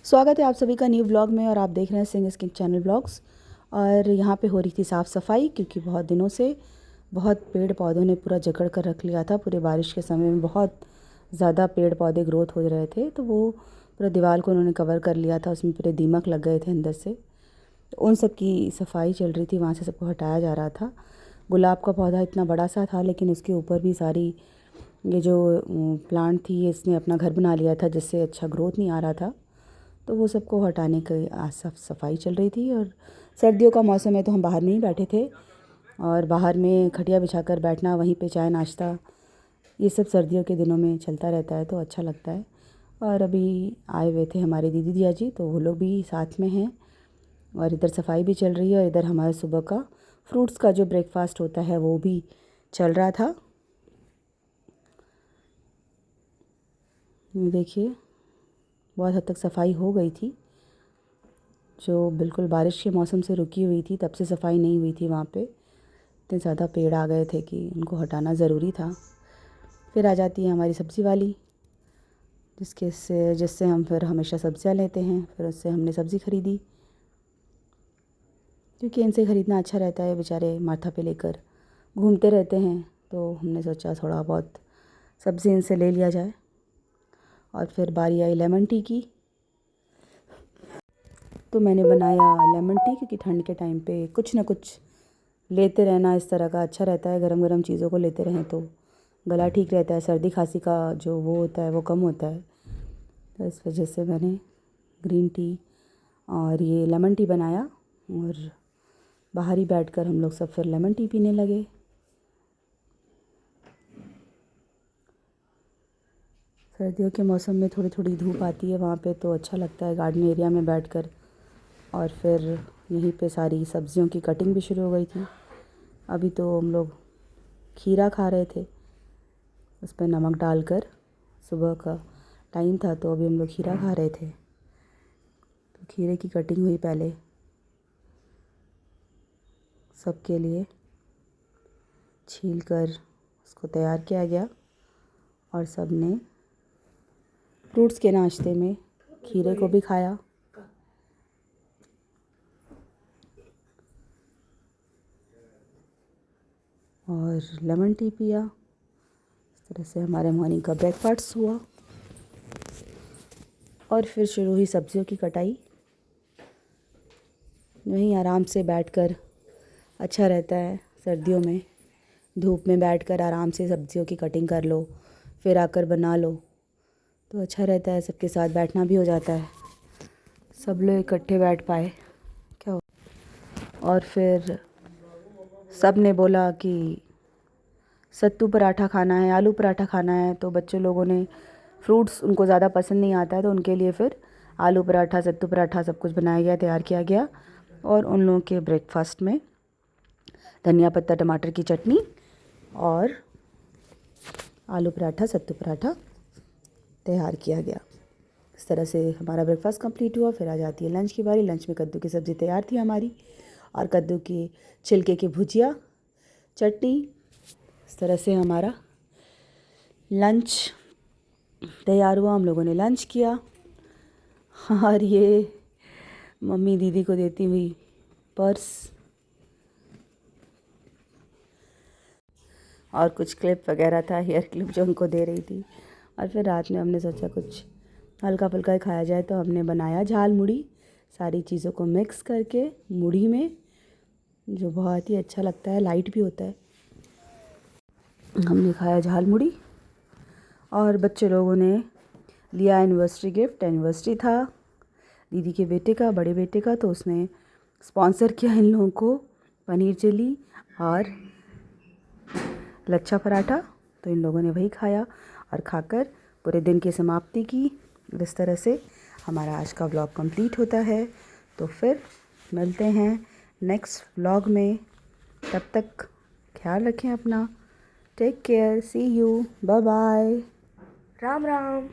स्वागत है आप सभी का न्यू ब्लॉग में और आप देख रहे हैं सिंह स्किन चैनल ब्लॉग्स। और यहाँ पे हो रही थी साफ़ सफाई क्योंकि बहुत दिनों से बहुत पेड़ पौधों ने पूरा जकड़ कर रख लिया था। पूरे बारिश के समय में बहुत ज़्यादा पेड़ पौधे ग्रोथ हो रहे थे, तो वो पूरा दीवार को उन्होंने कवर कर लिया था। उसमें पूरे दीमक लग गए थे अंदर से, तो उन सब की सफाई चल रही थी। वहाँ से सबको हटाया जा रहा था। गुलाब का पौधा इतना बड़ा सा था, लेकिन उसके ऊपर भी सारी ये जो प्लांट थी इसने अपना घर बना लिया था, जिससे अच्छा ग्रोथ नहीं आ रहा था। तो वो सबको हटाने की साफ सफाई चल रही थी। और सर्दियों का मौसम है तो हम बाहर नहीं बैठे थे, और बाहर में खटिया बिछाकर बैठना, वहीं पे चाय नाश्ता, ये सब सर्दियों के दिनों में चलता रहता है तो अच्छा लगता है। और अभी आए हुए थे हमारे दीदी दिया जी, तो वो लोग भी साथ में हैं और इधर सफाई भी चल रही है। और इधर हमारे सुबह का फ्रूट्स का जो ब्रेकफास्ट होता है वो भी चल रहा था। देखिए बहुत हद तक सफाई हो गई थी। जो बिल्कुल बारिश के मौसम से रुकी हुई थी, तब से सफाई नहीं हुई थी। वहाँ पे इतने ज़्यादा पेड़ आ गए थे कि उनको हटाना ज़रूरी था। फिर आ जाती है हमारी सब्ज़ी वाली, जिससे हम फिर हमेशा सब्ज़ियाँ लेते हैं। फिर उससे हमने सब्ज़ी ख़रीदी, क्योंकि इनसे ख़रीदना अच्छा रहता है। बेचारे माथा पे लेकर घूमते रहते हैं, तो हमने सोचा थोड़ा बहुत सब्ज़ी इनसे ले लिया जाए। और फिर बारी आई लेमन टी की, तो मैंने बनाया लेमन टी, क्योंकि ठंड के टाइम पे कुछ ना कुछ लेते रहना इस तरह का अच्छा रहता है। गरम गरम चीज़ों को लेते रहें तो गला ठीक रहता है, सर्दी खांसी का जो वो होता है वो कम होता है। तो इस वजह से मैंने ग्रीन टी और ये लेमन टी बनाया, और बाहर ही बैठकर हम लोग सब फिर लेमन टी पीने लगे। सर्दियों के मौसम में थोड़ी थोड़ी धूप आती है वहाँ पे, तो अच्छा लगता है गार्डन एरिया में बैठकर। और फिर यहीं पे सारी सब्जियों की कटिंग भी शुरू हो गई थी। अभी तो हम लोग खीरा खा रहे थे, उस पर नमक डालकर। सुबह का टाइम था तो अभी हम लोग खीरा खा रहे थे, तो खीरे की कटिंग हुई पहले सबके लिए, छील कर उसको तैयार किया गया। और सब ने फ्रूट्स के नाश्ते में खीरे को भी खाया। और लेमन टी पिया। इस तरह से हमारे मॉर्निंग का ब्रेकफास्ट हुआ। और फिर शुरू हुई सब्जियों की कटाई। वहीं आराम से बैठकर अच्छा रहता है सर्दियों में। धूप में बैठकर आराम से सब्जियों की कटिंग कर लो, फिर आकर बना लो, तो अच्छा रहता है। सबके साथ बैठना भी हो जाता है, सब लोग इकट्ठे बैठ पाए क्या हो। और फिर सब ने बोला कि सत्तू पराठा खाना है, आलू पराठा खाना है। तो बच्चों लोगों ने, फ्रूट्स उनको ज़्यादा पसंद नहीं आता है, तो उनके लिए फिर आलू पराठा, सत्तू पराठा सब कुछ बनाया गया, तैयार किया गया। और उन लोगों के ब्रेकफास्ट में धनिया पत्ता टमाटर की चटनी और आलू पराठा, सत्तू पराठा तैयार किया गया। इस तरह से हमारा ब्रेकफास्ट कंप्लीट हुआ। फिर आ जाती है लंच की बारी। लंच में कद्दू की सब्ज़ी तैयार थी हमारी, और कद्दू की छिलके की भुजिया, चटनी। इस तरह से हमारा लंच तैयार हुआ। हम लोगों ने लंच किया। और ये मम्मी दीदी को देती हुई पर्स और कुछ क्लिप वगैरह था, हेयर क्लिप जो उनको दे रही थी। और फिर रात में हमने सोचा कुछ हल्का फुल्का ही खाया जाए, तो हमने बनाया झाल मुड़ी, सारी चीज़ों को मिक्स करके मुड़ी में, जो बहुत ही अच्छा लगता है, लाइट भी होता है। हमने खाया झाल मुड़ी। और बच्चे लोगों ने लिया एनिवर्सरी गिफ्ट। एनिवर्सरी था दीदी के बेटे का, बड़े बेटे का, तो उसने स्पॉन्सर किया इन लोगों को पनीर चिली और लच्छा पराठा। तो इन लोगों ने वही खाया और खाकर पूरे दिन की समाप्ति की। इस तरह से हमारा आज का व्लॉग कंप्लीट होता है। तो फिर मिलते हैं नेक्स्ट व्लॉग में। तब तक ख्याल रखें अपना। Take care, see you, bye bye, Ram Ram.